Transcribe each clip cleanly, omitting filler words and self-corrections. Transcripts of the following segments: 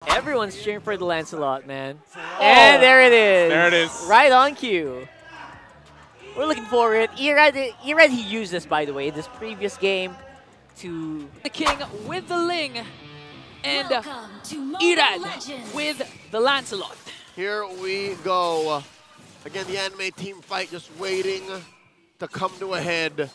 Everyone's cheering for the Lancelot, man. And there it is. There it is. Right on cue. We're looking forward. He used this, by the way, this previous game to... The King with the Ling and Irad with the Lancelot. Here we go. Again, the anime team fight just waiting to come to a head.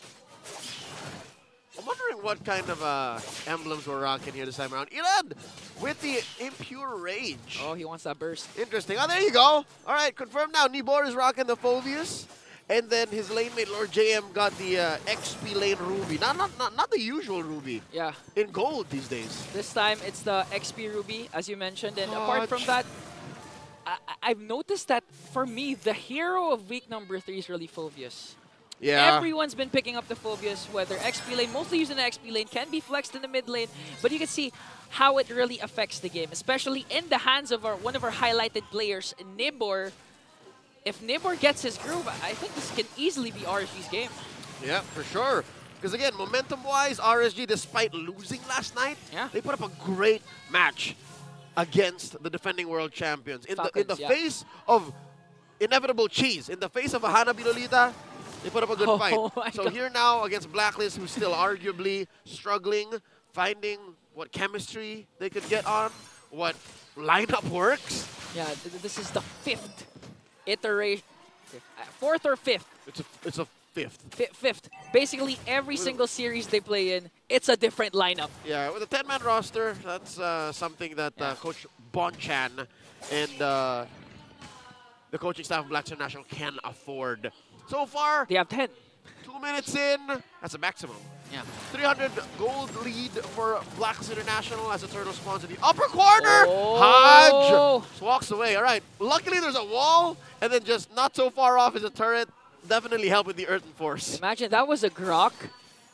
I'm wondering what kind of emblems we're rocking here this time around. Irad with the Impure Rage. Oh, he wants that burst. Interesting. Oh, there you go. All right, confirmed now. Nibor is rocking the Phoveus. And then his lane mate, Lord JM, got the XP lane Ruby. Not the usual Ruby. Yeah. In gold these days. This time, it's the XP Ruby, as you mentioned. And apart from that, I've noticed that, for me, the hero of week number 3 is really Phoveus. Yeah. Everyone's been picking up the Phoveus, whether XP lane, mostly using the XP lane, can be flexed in the mid lane, but you can see how it really affects the game, especially in the hands of one of our highlighted players, Nibor. If Nibor gets his groove, I think this can easily be RSG's game. Yeah, for sure. Because again, momentum-wise, RSG, despite losing last night, they put up a great match against the defending world champions. In the face of inevitable cheese, in the face of a Hanabi Lolita, they put up a good fight. So here now against Blacklist, who's still arguably struggling, finding what chemistry they could get on, what lineup works. Yeah, this is the 5th iteration. 4th or 5th? It's a 5th. 5th. Basically, every single series they play in, it's a different lineup. Yeah, with a 10-man roster, that's something that Coach Bonchan and the coaching staff of Blacks International can afford. So far, they have 10. 2 minutes in, that's a maximum. Yeah. 300 gold lead for Blacks International as the turtle spawns in the upper corner. Oh. Hodge just walks away. All right. Luckily, there's a wall, and then just not so far off is a turret. Definitely help with the Earthen Force. Imagine that was a Grok,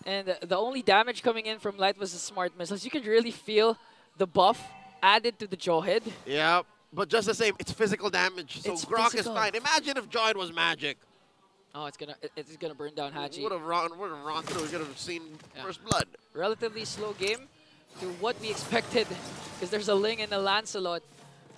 and the only damage coming in from Light was the smart missiles. You can really feel the buff added to the Jawhead. Yeah, but just the same, it's physical damage. So Grok is fine. Imagine if Jawhead was magic. Oh, it's gonna burn down Haji. Would have run through. We could have seen first blood. Relatively slow game to what we expected, because there's a Ling and a Lancelot.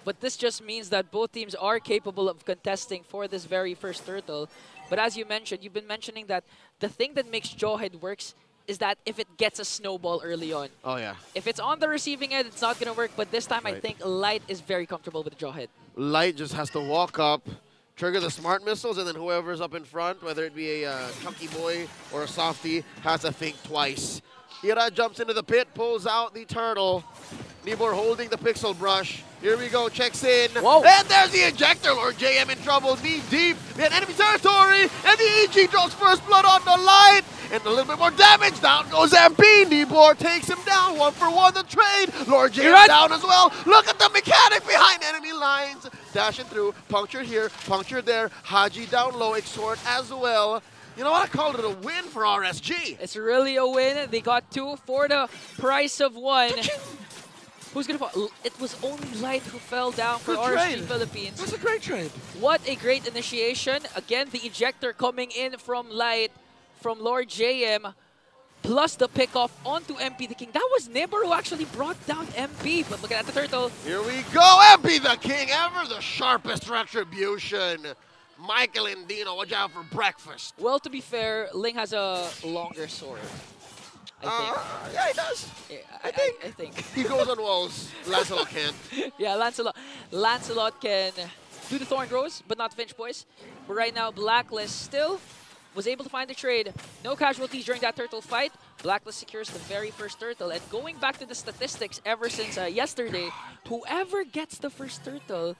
But this just means that both teams are capable of contesting for this very first turtle. But as you mentioned, you've been mentioning that the thing that makes Jawhead works is that if it gets a snowball early on. Oh, yeah. If it's on the receiving end, it's not going to work. But this time, I think Light is very comfortable with the Jawhead. Light just has to walk up, trigger the smart missiles, and then whoever's up in front, whether it be a chunky boy or a softie, has to think twice. Ira jumps into the pit, pulls out the turtle. Nibor holding the pixel brush. Here we go, checks in. Whoa. And there's the ejector. Lord JM in trouble, knee deep in enemy territory. And the EG drops first blood on the Light. And a little bit more damage. Down goes MP. Nibor takes him down. 1-for-1 the trade. Lord JM down as well. Look at the mechanic behind enemy lines. Dashing through. Puncture here, puncture there. Haji down low. Exhort as well. You know what? I called it a win for RSG. It's really a win. They got 2 for the price of 1. Who's gonna fall? It was only Light who fell down for RSG Philippines. That's a great trade. What a great initiation. Again, the ejector coming in from Light, from Lord JM, plus the pickoff onto MP the King. That was Nibor who actually brought down MP, but look at the turtle. Here we go, MP the King, ever the sharpest retribution. Michael and Dino, watch out for breakfast. Well, to be fair, Ling has a longer sword. I think. Yeah, he does. Yeah, I think. He goes on walls. Lancelot can't. Yeah, Lancelot can do the Thorn Grows, but not Finch Boys. But right now, Blacklist still was able to find the trade. No casualties during that turtle fight. Blacklist secures the very first turtle. And going back to the statistics ever since yesterday, whoever gets the first turtle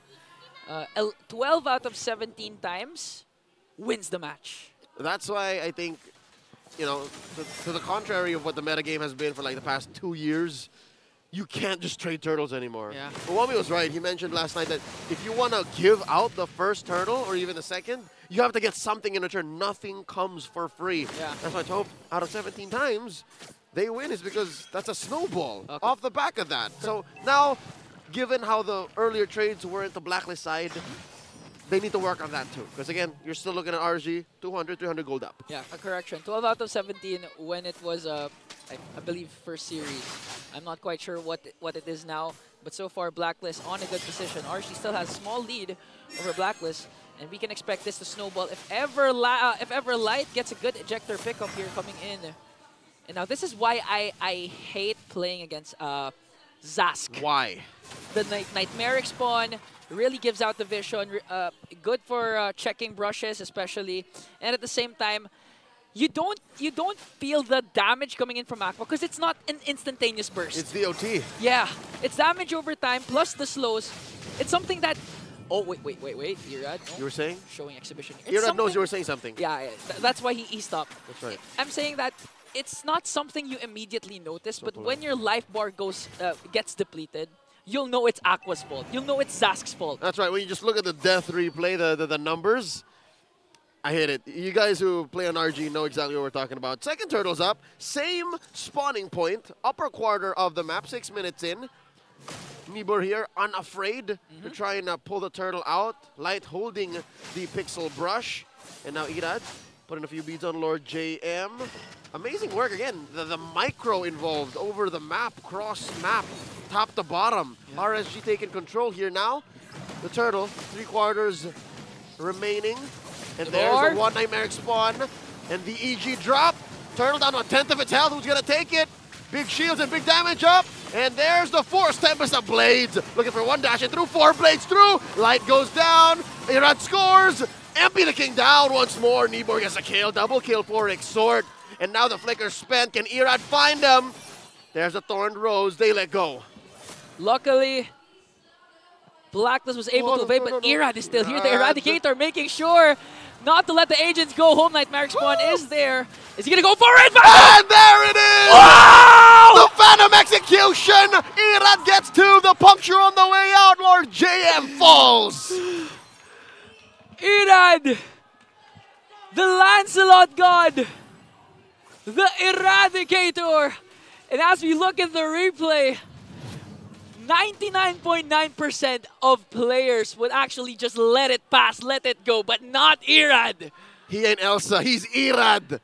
12 out of 17 times wins the match. That's why I think, you know, to the contrary of what the metagame has been for like the past 2 years, you can't just trade turtles anymore. Yeah. But Wami was right. He mentioned last night that if you want to give out the first turtle or even the second, you have to get something in return. Nothing comes for free. Yeah. That's why I hope out of 17 times, they win is because that's a snowball off the back of that. So now, given how the earlier trades were at the Blacklist side, they need to work on that too. Because again, you're still looking at RSG, 200, 300 gold up. Yeah, a correction. 12 out of 17 when it was, I believe, first series. I'm not quite sure what it is now. But so far, Blacklist on a good position. RSG still has small lead over Blacklist, and we can expect this to snowball if ever Light gets a good ejector pickup here coming in. And now this is why I hate playing against Zask. Why? The Nightmaric spawn really gives out the vision, good for checking brushes especially, and at the same time, you don't feel the damage coming in from Aqua because it's not an instantaneous burst. It's DOT. Yeah, it's damage over time plus the slows. It's something that. Oh wait, Irad. No. You were saying? Showing exhibition. Irad knows you were saying something. Yeah, that's why he stopped. That's right. I'm saying that it's not something you immediately notice, but when your life bar gets depleted, you'll know it's Aqua's fault. You'll know it's Zask's fault. That's right. When you just look at the death replay, the numbers, I hit it. You guys who play on RG know exactly what we're talking about. Second turtle's up. Same spawning point. Upper quarter of the map. 6 minutes in. Nibor here, unafraid to try and pull the turtle out. Light holding the pixel brush. And now Irad putting a few beads on Lord JM. Amazing work again. The micro involved over the map, cross map, top to bottom. Yeah. RSG taking control here now. The turtle, 3/4 remaining. And there's a one Nightmaric spawn. And the EG drop. Turtle down to 1/10 of its health. Who's going to take it? Big shields and big damage up. And there's the Force Tempest of Blades. Looking for one dash and through. 4 blades through. Light goes down. Irad scores. MP the King down once more. Nibor gets a kill. Double kill for Exhort. And now the flicker's spent. Can Irad find them? There's a Thorned Rose. They let go. Luckily, Blacklist was able to evade, but Irad is still here. The Eradicator making sure not to let the agents go home. Nightmaric spawn is there. Is he going to go for it? And there it is! Wow! The Phantom Execution! Irad gets to the puncture on the way out. Lord JM falls. Irad, the Lancelot God, the Eradicator. And as we look at the replay, 99.9% of players would actually just let it pass, let it go, but not Irad. He ain't Elsa, he's Irad.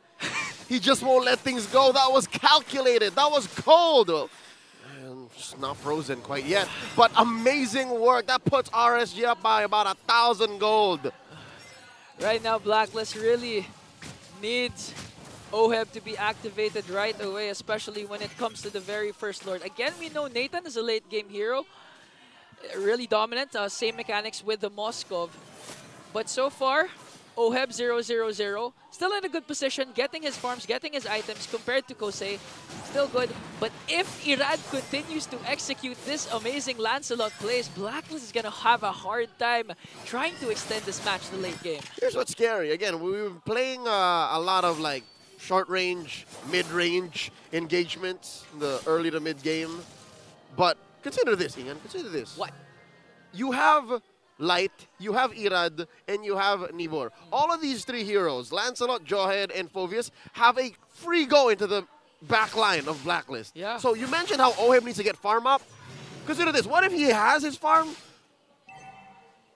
He just won't let things go. That was calculated, that was cold. And just not frozen quite yet, but amazing work. That puts RSG up by about 1,000 gold. Right now, Blacklist really needs OHEB to be activated right away, especially when it comes to the very first Lord. Again, we know Nathan is a late game hero. Really dominant. Same mechanics with the Moskov. But so far, OHEB 0-0-0. Still in a good position, getting his farms, getting his items compared to Kosei. Still good. But if Irad continues to execute this amazing Lancelot plays, Blacklist is going to have a hard time trying to extend this match to the late game. Here's what's scary. Again, we were playing a lot of like short range, mid-range engagements in the early to mid-game. But consider this, Ian. Consider this. What? You have Light, you have Irad, and you have Nibor. All of these 3 heroes, Lancelot, Jawhead, and Phoveus, have a free go into the back line of Blacklist. Yeah. So you mentioned how OHEB needs to get farm up. Consider this. What if he has his farm?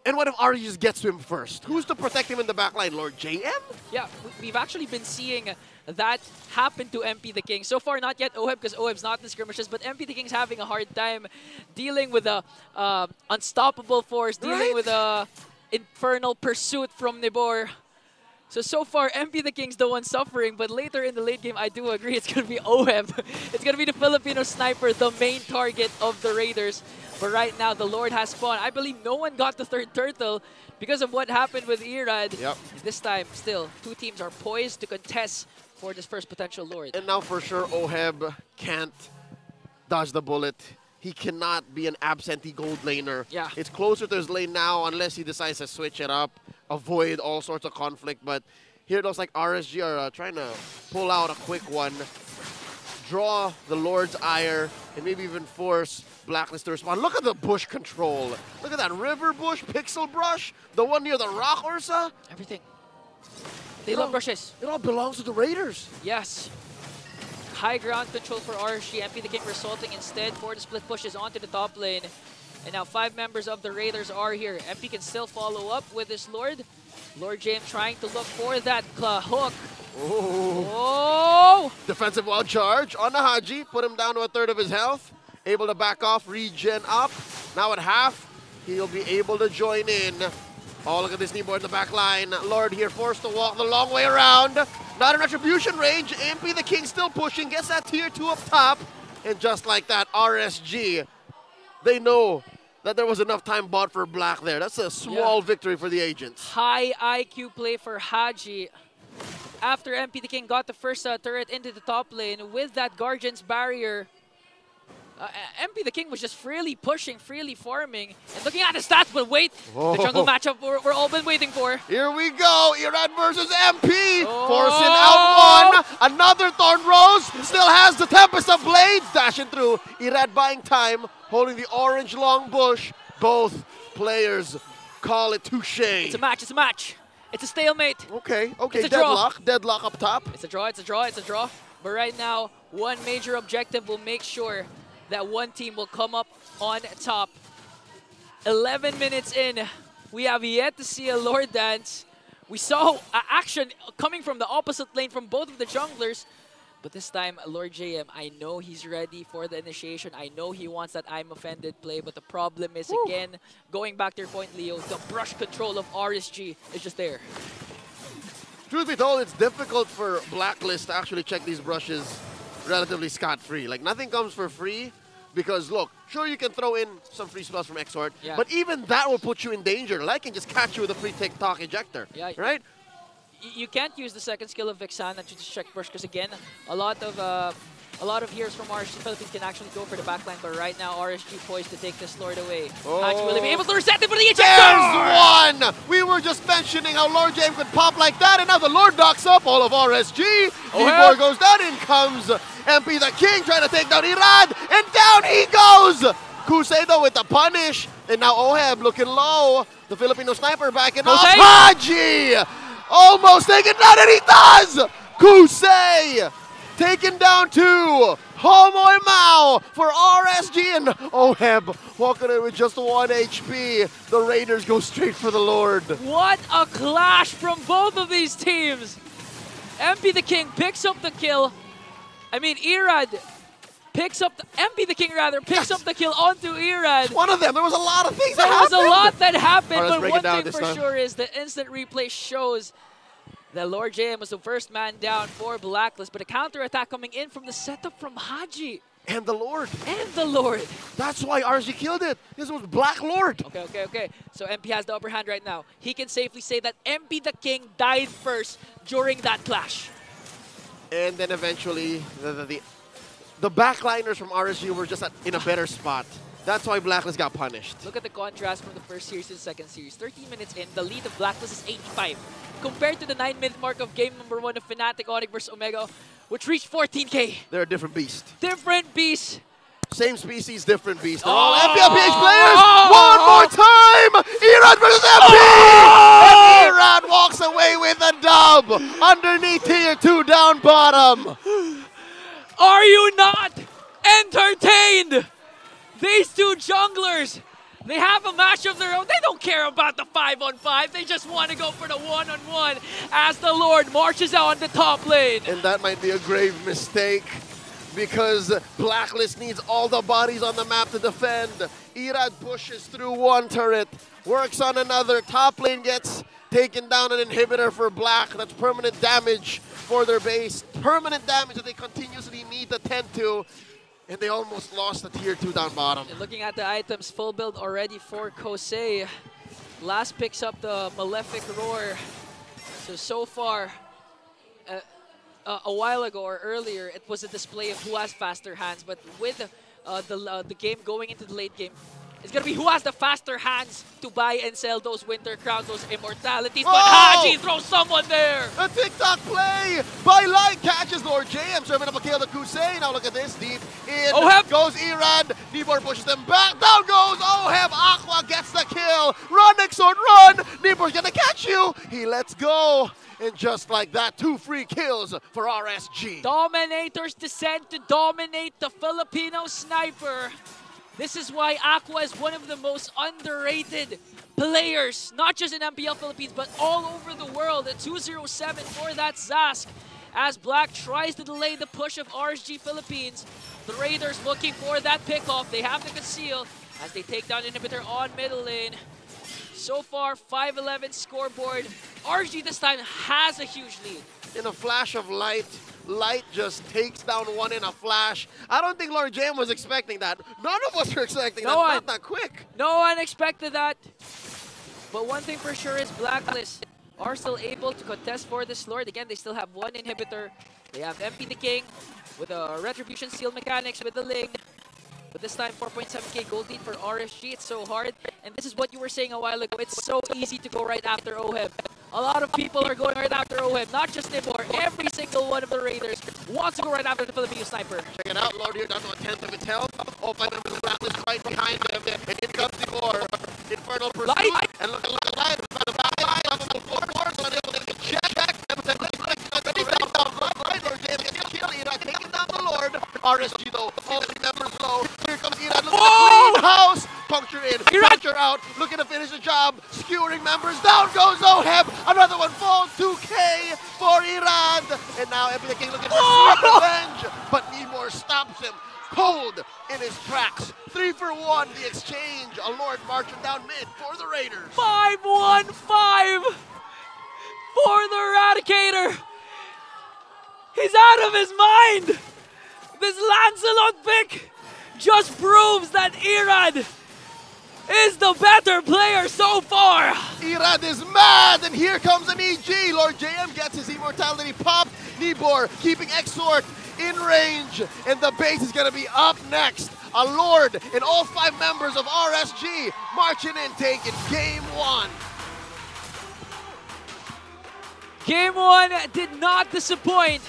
And what if RSG just gets to him first? Who's to protect him in the back line? Lord JM? Yeah, we've actually been seeing that happen to MP the King. So far, not yet OHEB because OHEB's not in skirmishes, but MP the King's having a hard time dealing with the unstoppable force, dealing with the infernal pursuit from Nibor. So far, MP the King's the one suffering, but later in the late game, I do agree it's going to be OHEB. It's going to be the Filipino sniper, the main target of the Raiders. But right now, the Lord has spawned. I believe no one got the 3rd turtle because of what happened with Irad. Yep. This time, still, 2 teams are poised to contest for this first potential Lord. And now for sure, OHEB can't dodge the bullet. He cannot be an absentee gold laner. Yeah. It's closer to his lane now unless he decides to switch it up, avoid all sorts of conflict. But here it looks like RSG are trying to pull out a quick one, draw the Lord's ire, and maybe even force Blacklist to respond. Look at the bush control. Look at that river bush, pixel brush, the one near the rock Ursa. Everything. They love brushes. It all belongs to the Raiders. Yes. High ground control for RSG. MP the King resulting instead for the split pushes onto the top lane. And now 5 members of the Raiders are here. MP can still follow up with this Lord. Lord James trying to look for that hook. Oh. Oh! Defensive wild charge on the Haji. Put him down to 1/3 of his health. able to back off, regen up. Now at half, he'll be able to join in. Oh, look at this Kneeboard in the back line. Lord here forced to walk the long way around. Not in retribution range. MP the King still pushing, gets that tier 2 up top. And just like that, RSG, they know that there was enough time bought for Black there. That's a small victory for the agents. High IQ play for Haji. After MP the King got the first turret into the top lane with that Guardian's barrier, MP the King was just freely pushing, freely farming, and looking at the stats, but wait, the jungle matchup we're all been waiting for. Here we go, Irad versus MP, forcing out one, another Thorn Rose, still has the Tempest of Blades, dashing through, Irad buying time, holding the orange long bush, both players call it touche. It's a match, it's a match. It's a stalemate. Okay, it's a deadlock, draw. Deadlock up top. It's a draw, it's a draw, it's a draw. But right now, one major objective will make sure that one team will come up on top. 11 minutes in, we have yet to see a Lord Dance. We saw action coming from the opposite lane from both of the junglers. But this time, Lord JM, I know he's ready for the initiation. I know he wants that I'm offended play. But the problem is, again, going back to your point, Leo, the brush control of RSG is just there. Truth be told, it's difficult for Blacklist to actually check these brushes relatively scot-free. Like, nothing comes for free. Because, look, sure you can throw in some free spells from Exort, but even that will put you in danger. Like, can just catch you with a free TikTok ejector, right? You can't use the second skill of Vexana to just check brush, because again, a lot of heroes from RSG Philippines can actually go for the backline, but right now RSG poised to take this Lord away. Haji will be able to reset it for the ejector! There's one! We were just mentioning how Lord James could pop like that, and now the Lord docks up all of RSG. Kneeboard goes down, in comes MP the King trying to take down Irad, and down he goes! Kuseido with the punish, and now Oheb looking low. The Filipino sniper backing up. Haji! Almost taken down, and he does! Kusei taken down two. Homoy Mao for RSG, and Oheb walking in with just 1 HP. The Raiders go straight for the Lord. What a clash from both of these teams. MP the King picks up the kill. I mean, Irad picks up, MP the King rather, picks up the kill onto Irad. One of them, there was a lot of things that happened. There was a lot that happened, right, but one thing for sure is the instant replay shows that Lord JM was the first man down for Blacklist, but a counter-attack coming in from the setup from Haji. And the Lord. And the Lord. That's why RSG killed it. This was Black Lord. Okay. So MP has the upper hand right now. He can safely say that MP the King died first during that clash. And then eventually, the backliners from RSG were just in a better spot. That's why Blacklist got punished. Look at the contrast from the first series to the second series. 13 minutes in, the lead of Blacklist is 85. Compared to the 9-minute mark of game number 1 of Fnatic Onyx vs Omega, which reached 14K. They're a different beast. Different beast. Same species, different beast. They're all MPL PH players. One more time! Irad versus MP! And Irad walks away with a dub underneath tier 2 down bottom. Are you not entertained? These two junglers, they have a match of their own. They don't care about the 5-on-5. They just want to go for the 1-on-1 as the Lord marches out on the top lane. And that might be a grave mistake because Blacklist needs all the bodies on the map to defend. Irad pushes through one turret, works on another. Top lane gets taken down, an inhibitor for Black. That's permanent damage for their base. Permanent damage that they continuously need to tend to. And they almost lost the tier 2 down bottom. And looking at the items, full build already for Kosei. Last picks up the Malefic Roar. So far, a while ago or earlier, it was a display of who has faster hands. But with the game going into the late game, it's going to be who has the faster hands to buy and sell those Winter Crowns, those Immortalities. But Haji throws someone there. A TikTok play by Light catches Lord JM, serving up a kill to Kusei. Now look at this, deep in goes Irad. Kneeboard pushes them back. Down goes Oheb. Aqua gets the kill. Run, Exort, run. Kneeboard's going to catch you. He lets go. And just like that, 2 free kills for RSG. Dominators descend to dominate the Filipino sniper. This is why Aqua is one of the most underrated players, not just in MPL Philippines, but all over the world. A 207 for that Zask, as Black tries to delay the push of RSG Philippines. The Raiders looking for that pickoff. They have the conceal as they take down Inhibitor on middle lane. So far, 5-11 scoreboard. RSG this time has a huge lead. In a flash of light, Light just takes down one in a flash. I don't think Lord JM was expecting that. None of us were expecting that. Not that quick. No one expected that. But one thing for sure is Blacklist are still able to contest for this Lord. Again, they still have one Inhibitor. They have MP the King with a Retribution Seal mechanics with the Ling. But this time, 4.7k gold lead for RSG. It's so hard. And this is what you were saying a while ago. It's so easy to go right after OHEB. A lot of people are going right after OHEB. Not just Nibor. Every single one of the Raiders wants to go right after the Filipino Sniper. Check it out. Lord here down to a 10th of its health. All 5 members of Blacklist right behind them. And in comes Nibor. Infernal Pursuit. Light. And look at Light. Level 4. So unable to check. Taking down the Lord. RSG though, all 3 members low. Here comes Irad, looking at clean house. Puncture in, puncture out, looking to finish the job. Skewering members, down goes OHEB. Another one falls, 2k for Irad. And now MP the King looking for sweet revenge. But Nibor stops him cold in his tracks. 3 for 1, the exchange. A Lord marching down mid for the Raiders. 5-1-5 for the Eradicator. He's out of his mind! This Lancelot pick just proves that Irad is the better player so far! Irad is mad, and here comes an EG. Lord JM gets his immortality pop. Nibor keeping Exort in range, and the base is going to be up next. A Lord and all 5 members of RSG marching in, taking game 1. Game 1 did not disappoint,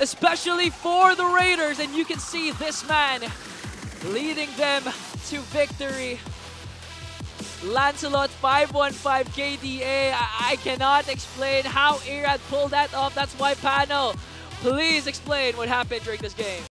especially for the Raiders, and you can see this man leading them to victory. Lancelot 515 KDA. I cannot explain how Irad pulled that off. That's my panel. Please explain what happened during this game.